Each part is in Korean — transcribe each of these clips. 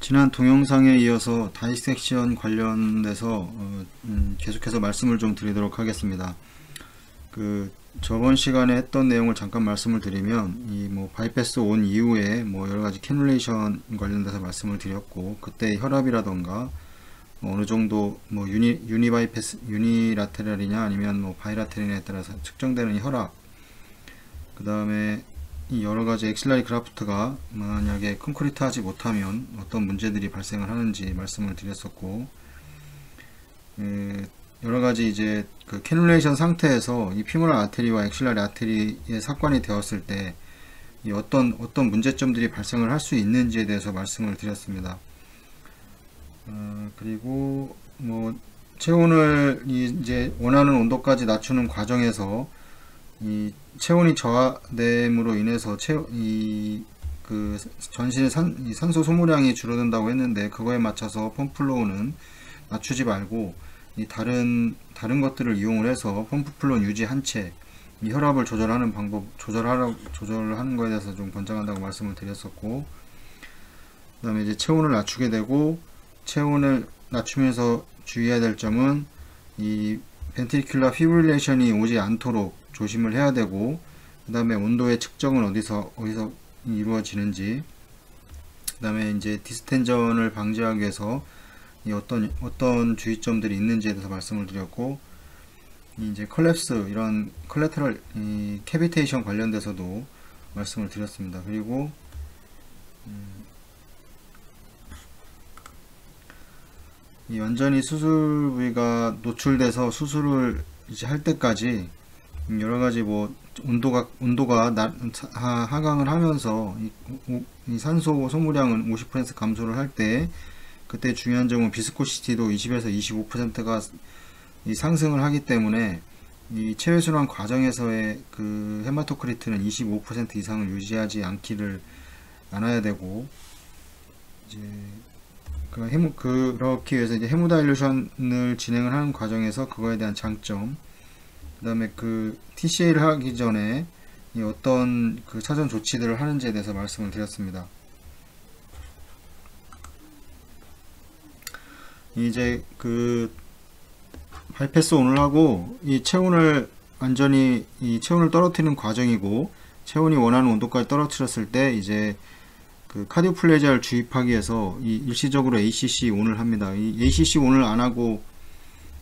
지난 동영상에 이어서 다이섹션 관련돼서 계속해서 말씀을 좀 드리도록 하겠습니다. 저번 시간에 했던 내용을 잠깐 말씀을 드리면 이 바이패스 온 이후에 여러가지 캐뉼레이션 관련돼서 말씀을 드렸고, 그때 혈압이라던가 어느 정도 유니라테럴이냐 아니면 바이라테럴이냐에 따라서 측정되는 혈압, 그 다음에 이 여러가지 엑실라리 그라프트가 만약에 콘크리트 하지 못하면 어떤 문제들이 발생을 하는지 말씀을 드렸었고, 여러가지 이제 그 캐뉼레이션 상태에서 이 피모랄 아테리와 엑실라리 아테리에 삭관이 되었을 때 이 어떤 문제점들이 발생을 할 수 있는지에 대해서 말씀을 드렸습니다. 그리고 체온을 이제 원하는 온도까지 낮추는 과정에서 이 체온이 저하됨으로 인해서 전신의 산소 소모량이 줄어든다고 했는데, 그거에 맞춰서 펌프플로우는 낮추지 말고 이 다른 것들을 이용을 해서 펌프플로우 유지 한 채, 이 혈압을 조절하는 방법, 조절하는 거에 대해서 좀 권장한다고 말씀을 드렸었고, 그 다음에 이제 체온을 낮추게 되고, 체온을 낮추면서 주의해야 될 점은 이 벤트리큘러 피브릴레이션이 오지 않도록 조심을 해야 되고, 그 다음에 온도의 측정은 어디서 이루어지는지, 그 다음에 이제 디스텐전을 방지하기 위해서 이 어떤 주의점들이 있는지에 대해서 말씀을 드렸고, 이제 컬랩스, 이런 컬레터럴 캐비테이션 관련돼서도 말씀을 드렸습니다. 그리고 이 완전히 수술 부위가 노출돼서 수술을 이제 할 때까지 여러가지 온도가 하강을 하면서 이 산소 소모량은 50% 감소를 할 때, 그때 중요한 점은 비스코시티도 20에서 25%가 상승을 하기 때문에 이 체외순환 과정에서의 그 헤마토크리트는 25% 이상을 유지하지 않아야 되고, 이제 그렇기 위해서 이제 헤모다일루션을 진행을 하는 과정에서 그거에 대한 장점, 그 다음에 그 TCA를 하기 전에 어떤 그 사전 조치들을 하는지에 대해서 말씀을 드렸습니다. 이제 바이패스 온을 하고 이 체온을 떨어뜨리는 과정이고, 체온이 원하는 온도까지 떨어뜨렸을 때 이제 그 카디오플레지아를 주입하기 위해서 일시적으로 ACC 온을 합니다. 이 ACC 온을 안 하고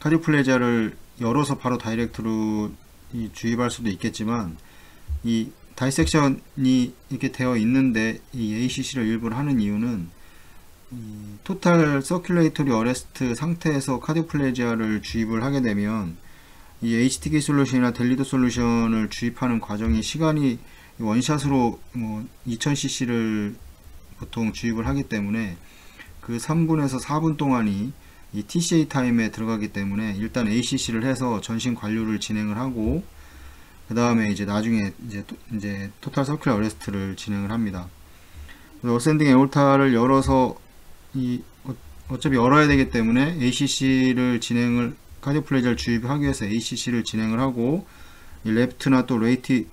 카디오플레지아를 열어서 바로 다이렉트로 주입할 수도 있겠지만, 이 다이섹션이 이렇게 되어 있는데 이 ACC를 일부러 하는 이유는 이 토탈 서큘레이터리 어레스트 상태에서 카디오플레지아를 주입을 하게 되면 이 HTK 솔루션이나 델리도 솔루션을 주입하는 과정이 시간이 원샷으로 2000cc를 보통 주입을 하기 때문에 그 3분에서 4분 동안이 이 TCA 타임에 들어가기 때문에 일단 ACC를 해서 전신 관류를 진행을 하고, 그 다음에 이제 나중에 이제 토탈 서큘러 어레스트를 진행을 합니다. 어센딩 에올타를 열어서 어차피 열어야 되기 때문에 카디오플레지아를 주입하기 위해서 ACC를 진행을 하고, 이 레프트나 또 라이트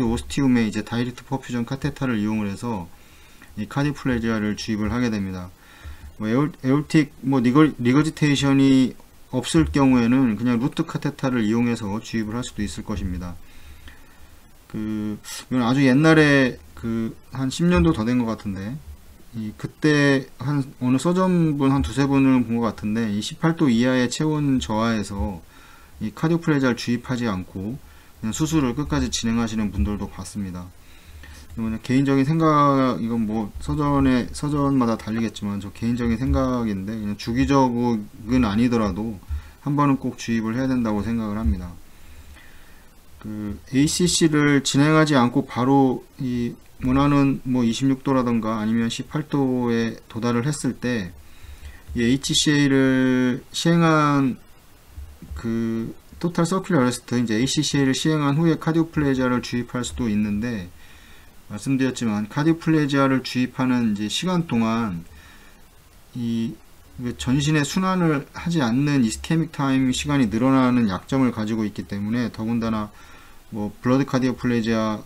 오스티움에 이제 다이렉트 퍼퓨전 카테타를 이용을 해서 이 카디오플레지아를 주입을 하게 됩니다. 에올틱 리거지테이션이 없을 경우에는 그냥 루트 카테타를 이용해서 주입을 할 수도 있을 것입니다. 이건 아주 옛날에 한 10년도 더 된 것 같은데, 그때 어느 서전분 한 두세 분을 본 것 같은데, 이 18도 이하의 체온 저하에서 이 카디오플레지아를 주입하지 않고 그냥 수술을 끝까지 진행하시는 분들도 봤습니다. 개인적인 생각, 이건 서전마다 달리겠지만 저 개인적인 생각인데, 그냥 주기적은 아니더라도 한 번은 꼭 주입을 해야 된다고 생각을 합니다. ACC를 진행하지 않고 바로 이 원하는 26도라던가 아니면 18도에 도달을 했을 때 이 HCA를 시행한 토탈 서큘러 어레스트, 이제 ACCA를 시행한 후에 카디오플레지아를 주입할 수도 있는데, 말씀드렸지만 카디오플레지아를 주입하는 이제 시간 동안 이 전신의 순환을 하지 않는 이스케믹 타임 시간이 늘어나는 약점을 가지고 있기 때문에, 더군다나 블러드 카디오플레지아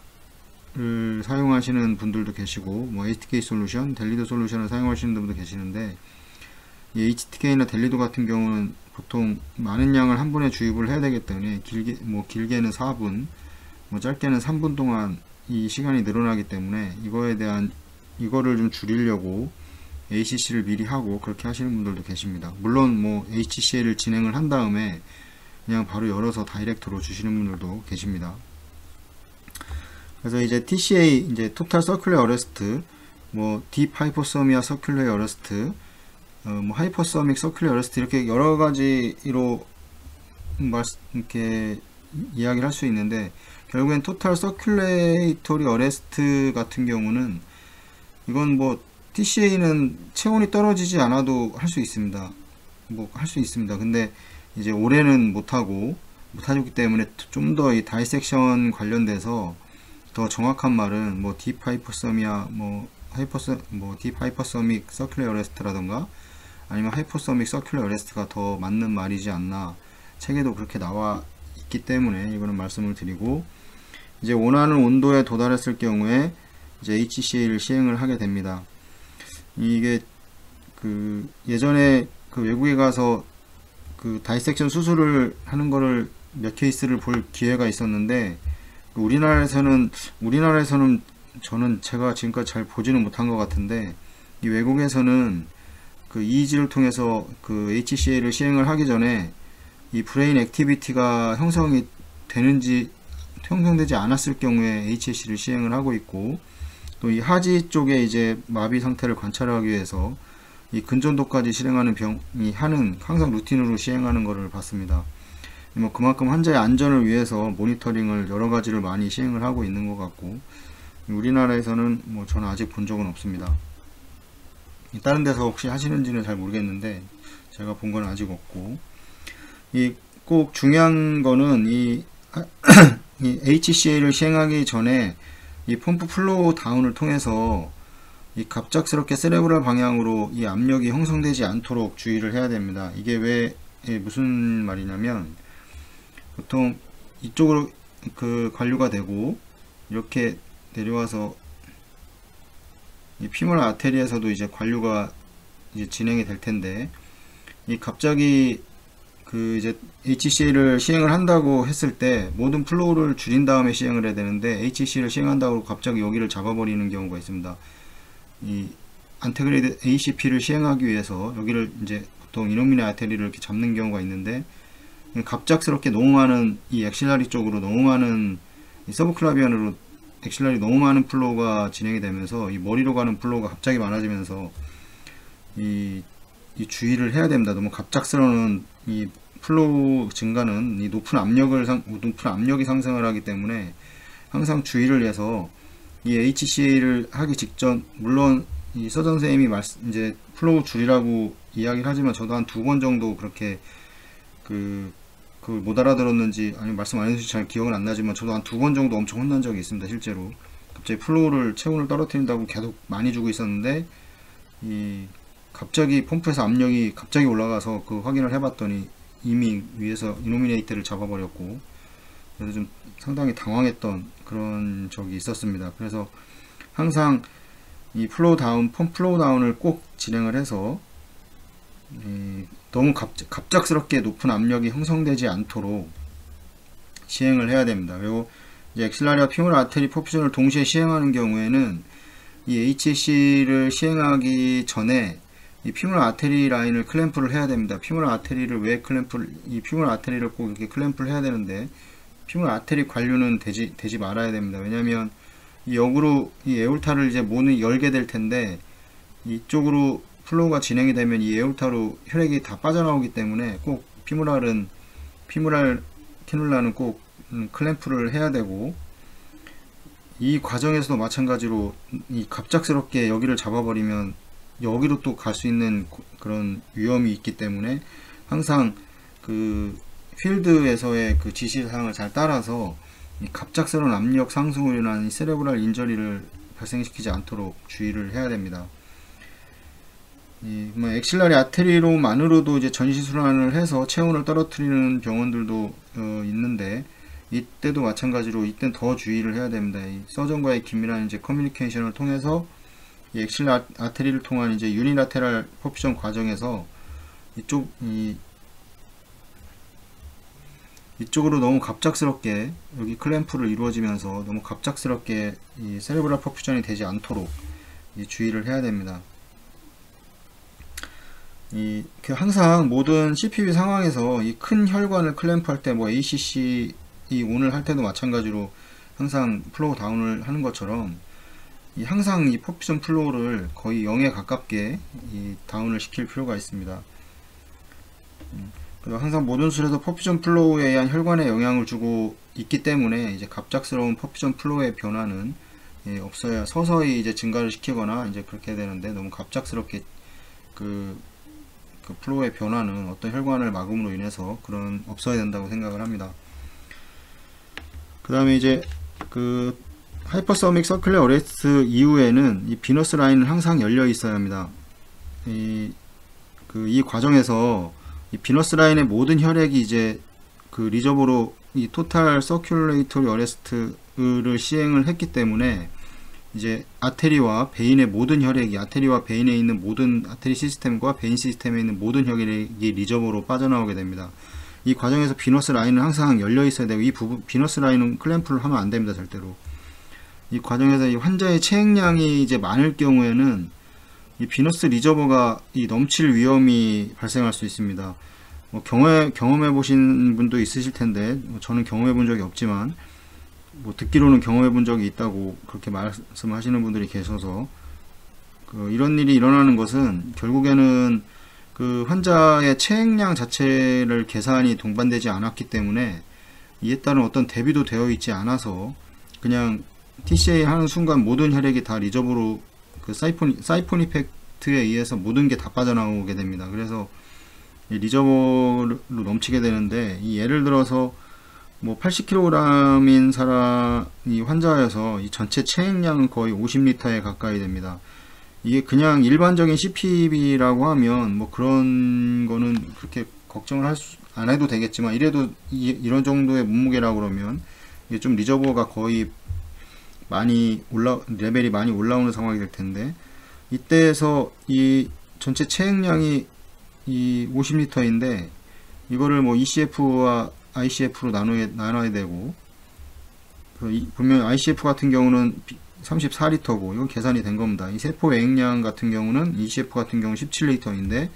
사용하시는 분들도 계시고, 뭐 HTK 솔루션, 델리도 솔루션을 사용하시는 분도 계시는데, 이 HTK나 델리도 같은 경우는 보통 많은 양을 한 번에 주입을 해야 되기 때문에 길게는 4분, 뭐 짧게는 3분 동안 이 시간이 늘어나기 때문에 이거를 좀 줄이려고 ACC를 미리 하고 그렇게 하시는 분들도 계십니다. 물론 뭐 HCL을 진행을 한 다음에 그냥 바로 열어서 다이렉트로 주시는 분들도 계십니다. 그래서 이제 TCA, 이제 토탈 서큘러 어레스트, 뭐 딥 하이퍼서미아 서큘러 어레스트, 뭐 하이퍼서믹 서큘러 어레스트, 이렇게 여러 가지로 이렇게 이야기를 할 수 있는데, 결국엔 토탈 서큘레이터리 어레스트 같은 경우는 이건 뭐 TCA는 체온이 떨어지지 않아도 할 수 있습니다. 뭐 할 수 있습니다. 근데 이제 올해는 못하기 때문에 좀 더 이 다이섹션 관련돼서 더 정확한 말은 뭐 딥 하이퍼서미아, 딥 하이퍼서믹 서큘러 어레스트라던가 아니면 하이퍼서믹 서큘러 어레스트가 더 맞는 말이지 않나, 책에도 그렇게 나와 있기 때문에 이거는 말씀을 드리고, 이제 원하는 온도에 도달했을 경우에 이제 HCA를 시행을 하게 됩니다. 이게 예전에 외국에 가서 다이섹션 수술을 하는 거를 몇 케이스를 볼 기회가 있었는데, 우리나라에서는 제가 지금까지 잘 보지는 못한 것 같은데, 이 외국에서는 EEG를 통해서 HCA를 시행을 하기 전에 이 브레인 액티비티가 형성되지 않았을 경우에 HC를 시행을 하고 있고, 또 이 하지 쪽에 이제 마비 상태를 관찰하기 위해서 이 근전도까지 실행하는 항상 루틴으로 시행하는 것을 봤습니다. 뭐 그만큼 환자의 안전을 위해서 모니터링을 여러 가지를 많이 시행을 하고 있는 것 같고, 우리나라에서는 뭐 저는 아직 본 적은 없습니다. 다른 데서 혹시 하시는지는 잘 모르겠는데 제가 본 건 아직 없고, 꼭 중요한 거는 이 HCA를 시행하기 전에 이 펌프 플로우 다운을 통해서 이 갑작스럽게 세레브럴 방향으로 이 압력이 형성되지 않도록 주의를 해야 됩니다. 이게 무슨 말이냐면, 보통 이쪽으로 관류가 되고 이렇게 내려와서 이 피모랄 아테리에서도 이제 관류가 이제 진행이 될 텐데, 이 갑자기 이제 HCA를 시행을 한다고 했을 때 모든 플로우를 줄인 다음에 시행을 해야 되는데, HCA를 시행한다고 갑자기 여기를 잡아버리는 경우가 있습니다. 이 안테그레이드 ACP를 시행하기 위해서 여기를 이제 보통 이노미네 아테리를 이렇게 잡는 경우가 있는데, 갑작스럽게 너무 많은 이 엑실라리 쪽으로 너무 많은 이 서브클라비안으로 엑실라리 너무 많은 플로우가 진행이 되면서 이 머리로 가는 플로우가 갑자기 많아지면서 이 주의를 해야 됩니다. 너무 갑작스러운 이 플로우 증가는 이 높은 압력이 상승을 하기 때문에 항상 주의를 해서 이 HCA를 하기 직전, 물론 이 서전 선생님이 이제 플로우 줄이라고 이야기를 하지만 저도 한 2번 정도 그렇게 그걸 못 알아들었는지 아니면 말씀 안 해주신지 잘 기억은 안 나지만 저도 한 2번 정도 엄청 혼난 적이 있습니다. 실제로 갑자기 체온을 떨어뜨린다고 계속 많이 주고 있었는데, 갑자기 펌프에서 압력이 갑자기 올라가서 확인을 해봤더니 이미 위에서 이노미네이터를 잡아버렸고, 그래서 좀 상당히 당황했던 그런 적이 있었습니다. 그래서 항상 이 펌프 플로우 다운을 꼭 진행을 해서 너무 갑작스럽게 높은 압력이 형성되지 않도록 시행을 해야 됩니다. 그리고 이제 엑실라리와 피모랄 아테리 퍼퓨전을 동시에 시행하는 경우에는 이 HC를 시행하기 전에 이 피모랄 아테리 라인을 클램프를 해야 됩니다. 피모랄 아테리를 피모랄 아테리를 꼭 이렇게 클램프를 해야 되는데, 피모랄 아테리 관류는 되지 말아야 됩니다. 왜냐면 이 역으로 이 에올타를 이제 문을 열게 될 텐데, 이쪽으로 플로우가 진행이 되면 이 에올타로 혈액이 다 빠져나오기 때문에 꼭 피모랄 캐뉼라는 꼭 클램프를 해야 되고, 이 과정에서도 마찬가지로 이 갑작스럽게 여기를 잡아버리면 여기로 또 갈 수 있는 그런 위험이 있기 때문에 항상 필드에서의 지시사항을 잘 따라서 이 갑작스러운 압력 상승으로 인한 세레브랄 인저리를 발생시키지 않도록 주의를 해야 됩니다. 엑실라리 아테리로만으로도 이제 전시 순환을 해서 체온을 떨어뜨리는 병원들도 있는데, 이때도 마찬가지로 이때는 더 주의를 해야 됩니다. 이 서전과의 긴밀한 이제 커뮤니케이션을 통해서 이 엑실 아테리를 통한 이제 유니라테랄 퍼퓨전 과정에서 이쪽으로 너무 갑작스럽게 여기 클램프를 이루어지면서 너무 갑작스럽게 이 세레브랄 퍼퓨전이 되지 않도록 주의를 해야 됩니다. 항상 모든 CPB 상황에서 이 큰 혈관을 클램프할 때 뭐 ACC 온을 할 때도 마찬가지로 항상 플로우 다운을 하는 것처럼 항상 이 퍼퓨전 플로우를 거의 0에 가깝게 다운을 시킬 필요가 있습니다. 그리고 항상 모든 수술에서 퍼퓨전 플로우에 의한 혈관에 영향을 주고 있기 때문에 이제 갑작스러운 퍼퓨전 플로우의 변화는 없어야 서서히 이제 증가를 시키거나 이제 그렇게 되는데, 너무 갑작스럽게 그 플로우의 변화는 어떤 혈관을 막음으로 인해서 없어야 된다고 생각을 합니다. 그 다음에 이제 하이퍼서믹 서큘러 어레스트 이후에는 이 비너스 라인은 항상 열려 있어야 합니다. 이 과정에서 이 비너스 라인의 모든 혈액이 이제 리저버로 이 토탈 서큘레이터리 어레스트를 시행을 했기 때문에 이제 아테리와 베인의 모든 혈액이, 아테리와 베인에 있는 모든 아테리 시스템과 베인 시스템에 있는 모든 혈액이 리저버로 빠져나오게 됩니다. 이 과정에서 비너스 라인은 항상 열려 있어야 되고, 이 부분 비너스 라인은 클램프를 하면 안 됩니다, 절대로. 이 과정에서 이 환자의 체액량이 이제 많을 경우에는 이 비너스 리저버가 넘칠 위험이 발생할 수 있습니다. 경험해 보신 분도 있으실 텐데, 저는 경험해 본 적이 없지만 듣기로는 경험해 본 적이 있다고 그렇게 말씀하시는 분들이 계셔서, 이런 일이 일어나는 것은 결국에는 환자의 체액량 자체를 계산이 동반되지 않았기 때문에 이에 따른 어떤 대비도 되어 있지 않아서 그냥 TCA 하는 순간 모든 혈액이 다 리저버로 사이폰 이펙트에 의해서 모든 게 다 빠져나오게 됩니다. 그래서 이 리저버로 넘치게 되는데, 예를 들어서 뭐 80kg인 이 환자여서 이 전체 체액량은 거의 50리터에 가까이 됩니다. 이게 그냥 일반적인 CPB라고 하면 뭐 그런 거는 그렇게 걱정을 안 해도 되겠지만, 이래도 이런 정도의 몸무게라고 그러면 이게 좀 리저버가 거의 레벨이 많이 올라오는 상황이 될 텐데, 이때에서 이 전체 체액량이 이 50리터인데 이거를 뭐 ECF와 ICF로 나눠야 되고, 보면 ICF 같은 경우는 34리터고 이건 계산이 된 겁니다. 이 세포 애액량 같은 경우는 ECF 같은 경우 17리터인데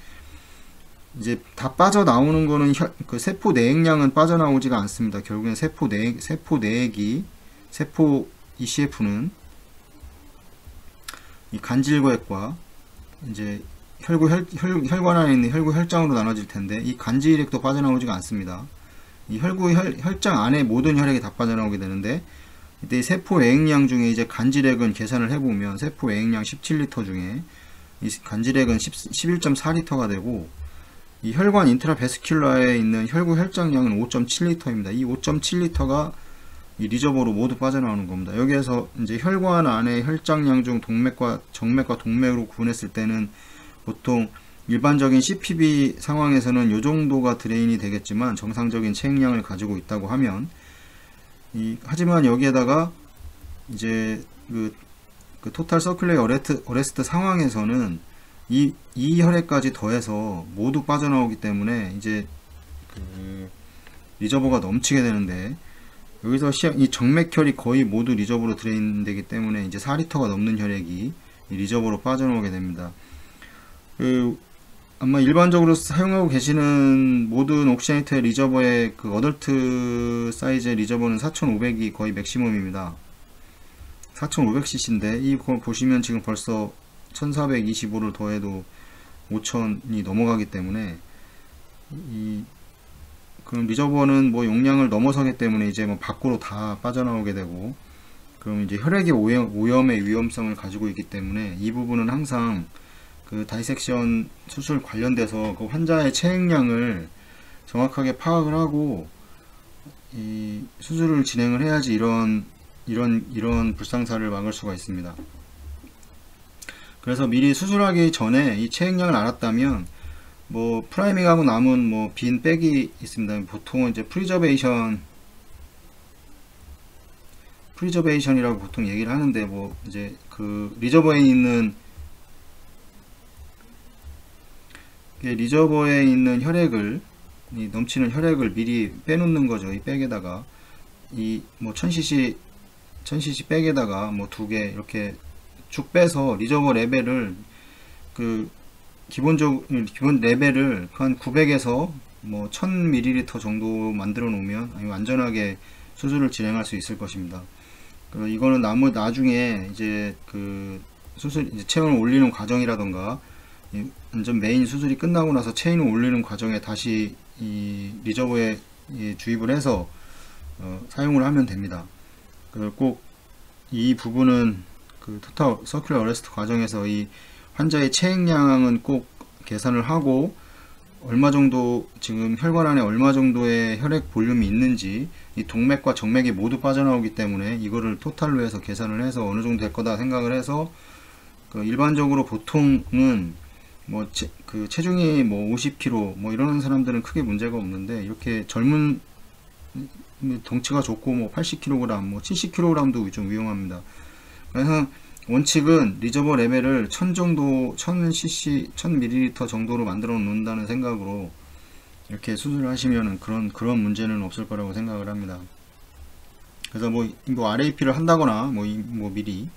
이제 다 빠져나오는 거는 세포 내액량은 빠져나오지가 않습니다. 결국엔 세포 내액이, 세포 ECF는 이 간질거액과 이제 혈관 안에 있는 혈구 혈장으로 나눠질 텐데, 이 간질액도 빠져나오지가 않습니다. 이 혈장 안에 모든 혈액이 다 빠져나오게 되는데, 이때 세포 애액량 중에 이제 간질액은 계산을 해보면 세포 애액량 17리터 중에 이 간질액은 11.4리터가 되고, 이 혈관 인트라베스큘라에 있는 혈구 혈장량은 5.7리터입니다. 이 5.7리터가 이 리저버로 모두 빠져나오는 겁니다. 여기에서 이제 혈관 안에 혈장량 중 정맥과 동맥으로 구분했을 때는 보통 일반적인 CPB 상황에서는 이 정도가 드레인이 되겠지만, 정상적인 체액량을 가지고 있다고 하면, 하지만 여기에다가 이제 토탈 서큘레이 어레스트 상황에서는 이 혈액까지 더해서 모두 빠져나오기 때문에 이제 리저버가 넘치게 되는데, 여기서 이 정맥혈이 거의 모두 리저버로 드레인 되기 때문에 이제 4리터가 넘는 혈액이 리저버로 빠져나오게 됩니다. 아마 일반적으로 사용하고 계시는 모든 옥시네이트 리저버의 어덜트 사이즈의 리저버는 4500이 거의 맥시멈입니다. 4500cc인데 이거 보시면 지금 벌써 1425를 더해도 5000이 넘어가기 때문에, 그럼 리저버는 뭐 용량을 넘어서기 때문에 이제 뭐 밖으로 다 빠져나오게 되고, 그럼 이제 혈액의 오염의 위험성을 가지고 있기 때문에 이 부분은 항상 다이섹션 수술 관련돼서 환자의 체액량을 정확하게 파악을 하고 이 수술을 진행을 해야지 이런 불상사를 막을 수가 있습니다. 그래서 미리 수술하기 전에 이 체액량을 알았다면, 뭐 프라이밍하고 남은 뭐 빈 백이 있습니다. 보통은 이제 프리저베이션 프리저베이션이라고 보통 얘기를 하는데, 뭐 이제 그 리저버에 있는 혈액을, 이 넘치는 혈액을 미리 빼놓는 거죠. 이 백에다가 이 뭐 1000cc 백에다가 뭐 2개 이렇게 쭉 빼서 리저버 레벨을 그 기본 레벨을 한 900에서 뭐 1000ml 정도 만들어 놓으면 안전하게 수술을 진행할 수 있을 것입니다. 그리고 이거는 나중에 이제 그 수술 이제 체온을 올리는 과정이라던가 완전 메인 수술이 끝나고 나서 체인을 올리는 과정에 다시 이 리저버에 주입을 해서 사용을 하면 됩니다. 그리고 꼭 이 부분은 그 토탈 서큘러 어레스트 과정에서 이 환자의 체액량은 꼭 계산을 하고, 얼마 정도 지금 혈관 안에 얼마 정도의 혈액 볼륨이 있는지, 이 동맥과 정맥이 모두 빠져나오기 때문에 이거를 토탈로 해서 계산을 해서 어느 정도 될 거다 생각을 해서, 그 일반적으로 보통은 뭐 그 체중이 뭐 50kg 뭐 이러는 사람들은 크게 문제가 없는데, 이렇게 젊은 덩치가 좋고 뭐 80kg 뭐 70kg도 좀 위험합니다. 그래서 원칙은 리저버 레벨을 1000 정도, 1000cc, 1000ml 정도로 만들어 놓는다는 생각으로 이렇게 수술을 하시면은 그런 문제는 없을 거라고 생각을 합니다. 그래서 뭐 RAP를 한다거나 뭐 미리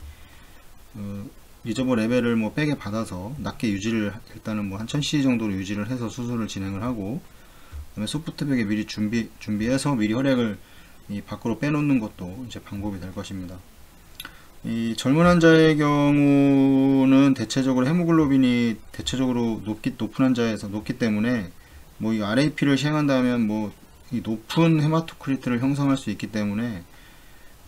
리저버 레벨을 뭐 백에 받아서 낮게 유지를, 일단은 뭐 한 1000cc 정도로 유지를 해서 수술을 진행을 하고, 그다음에 소프트백에 미리 준비해서 미리 혈액을 이 밖으로 빼놓는 것도 이제 방법이 될 것입니다. 이 젊은 환자의 경우는 대체적으로 헤모글로빈이 대체적으로 높은 환자에서 높기 때문에 뭐 이 RAP를 시행한다면 뭐 이 높은 헤마토크리트를 형성할 수 있기 때문에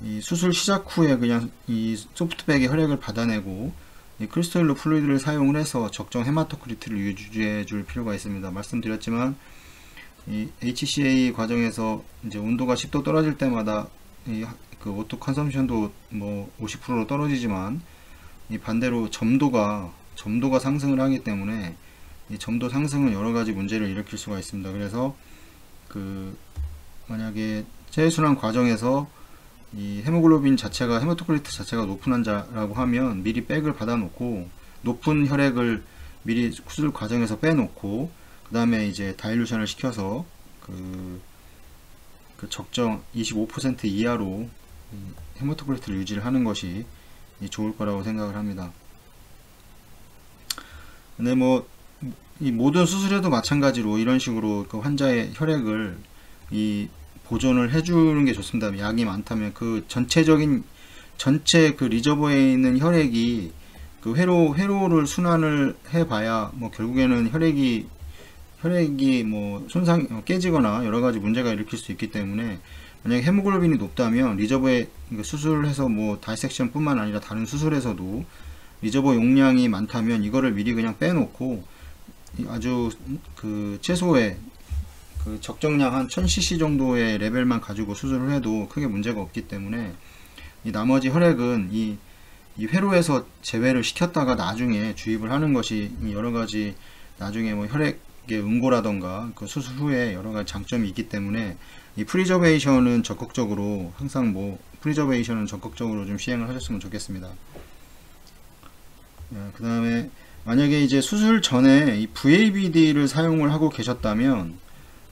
이 수술 시작 후에 그냥 이 소프트백에 혈액을 받아내고 이 크리스탈로 플루이드를 사용을 해서 적정 헤마토크리트를 유지해 줄 필요가 있습니다. 말씀드렸지만 이 HCA 과정에서 이제 온도가 10도 떨어질 때마다 그 오토 컨섬션도 뭐 50%로 떨어지지만, 이 반대로 점도가 상승을 하기 때문에 이 점도 상승은 여러 가지 문제를 일으킬 수가 있습니다. 그래서 그 만약에 체외순환 과정에서 이 헤모글로빈 자체가, 헤마토크리트 자체가 높은 환자라고 하면 미리 백을 받아 놓고 높은 혈액을 미리 수술 과정에서 빼놓고, 그 다음에 이제 다일루션을 시켜서 그 적정 25% 이하로 헤마토크리트를 유지를 하는 것이 좋을 거라고 생각을 합니다. 근데 뭐 이 모든 수술에도 마찬가지로 이런 식으로 그 환자의 혈액을 보존을 해주는 게 좋습니다. 약이 많다면 그 전체 그 리저버에 있는 혈액이 그 회로를 순환을 해봐야 뭐 결국에는 혈액이 뭐 깨지거나 여러 가지 문제가 일으킬 수 있기 때문에, 만약에 헤모글로빈이 높다면 리저버에 수술을 해서 뭐 다이섹션 뿐만 아니라 다른 수술에서도 리저버 용량이 많다면 이거를 미리 그냥 빼놓고 아주 그 최소의 그 적정량 한 1000cc 정도의 레벨만 가지고 수술을 해도 크게 문제가 없기 때문에, 이 나머지 혈액은 이 회로에서 제외를 시켰다가 나중에 주입을 하는 것이 여러 가지 나중에 뭐 혈액의 응고라던가 그 수술 후에 여러 가지 장점이 있기 때문에, 이 프리저베이션은 적극적으로 좀 시행을 하셨으면 좋겠습니다. 그 다음에 만약에 이제 수술 전에 이 VABD를 사용을 하고 계셨다면,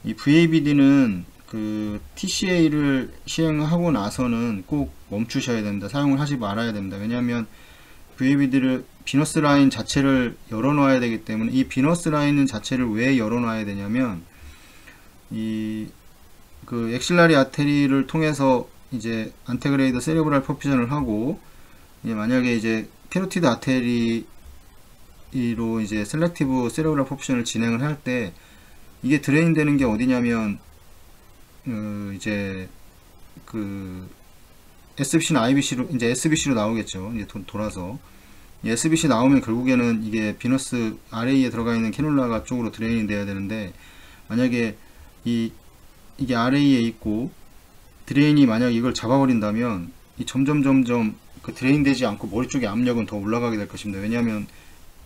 이 VABD는 그 TCA를 시행하고 나서는 꼭 멈추셔야 됩니다. 사용을 하지 말아야 됩니다. 왜냐하면 VABD를 비너스 라인 자체를 열어 놔야 되기 때문에, 이 비너스 라인 자체를 왜 열어 놔야 되냐면, 그 엑실라리 아테리를 통해서 이제 안테그레이드 세레브랄 퍼퓨전을 하고, 만약에 이제 캐로티드 아테리로 이제 셀렉티브 세레브랄 퍼퓨전을 진행을 할 때 이게 드레인 되는 게 어디냐면 이제 그 SBC나 IBC로 이제 SBC로 나오겠죠. 이제 돌아서 SBC 나오면 결국에는 이게 비너스 RA에 들어가 있는 캐놀라가 쪽으로 드레인이 돼야 되는데, 만약에 이게 RA에 있고 드레인이 만약 이걸 잡아버린다면 이 점점 그 드레인 되지 않고 머리 쪽의 압력은 더 올라가게 될 것입니다. 왜냐하면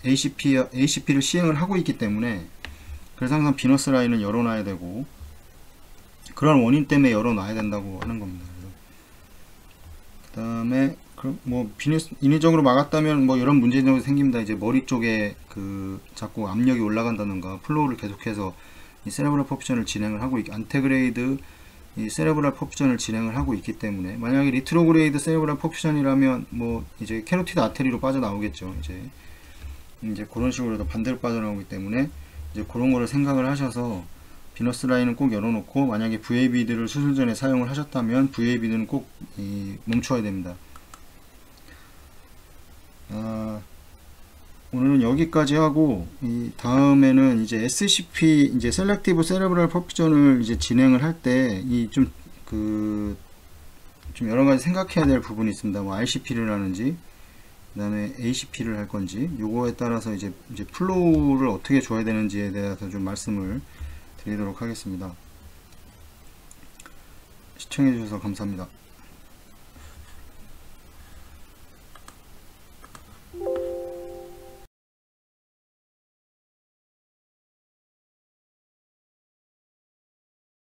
ACP를 시행을 하고 있기 때문에. 그래서 항상 비너스 라인은 열어놔야 되고, 그런 원인 때문에 열어놔야 된다고 하는 겁니다. 그다음에 뭐 인위적으로 막았다면 뭐 이런 문제점이 생깁니다. 이제 머리 쪽에 자꾸 압력이 올라간다던가 플로우를 계속해서 이 세레브랄 퍼퓨전을 진행을 하고 안테그레이드 이 세레브랄 퍼퓨전을 진행을 하고 있기 때문에, 만약에 리트로그레이드 세레브랄 퍼퓨전이라면 뭐 이제 캐로티드 아테리로 빠져나오겠죠. 이제 그런 식으로 더 반대로 빠져나오기 때문에 이제 그런 거를 생각을 하셔서 비너스 라인은 꼭 열어놓고, 만약에 VAB들을 수술 전에 사용을 하셨다면 VAB들은 꼭 멈춰야 됩니다. 오늘은 여기까지 하고, 다음에는 이제 SCP 이제 셀렉티브 세레브랄 퍼퓨전을 이제 진행을 할 때 좀 여러 가지 생각해야 될 부분이 있습니다. 뭐 RCP를 하는지, 그 다음에 ACP를 할 건지, 요거에 따라서 이제 플로우를 어떻게 줘야 되는지에 대해서 좀 말씀을 드리도록 하겠습니다. 시청해 주셔서 감사합니다.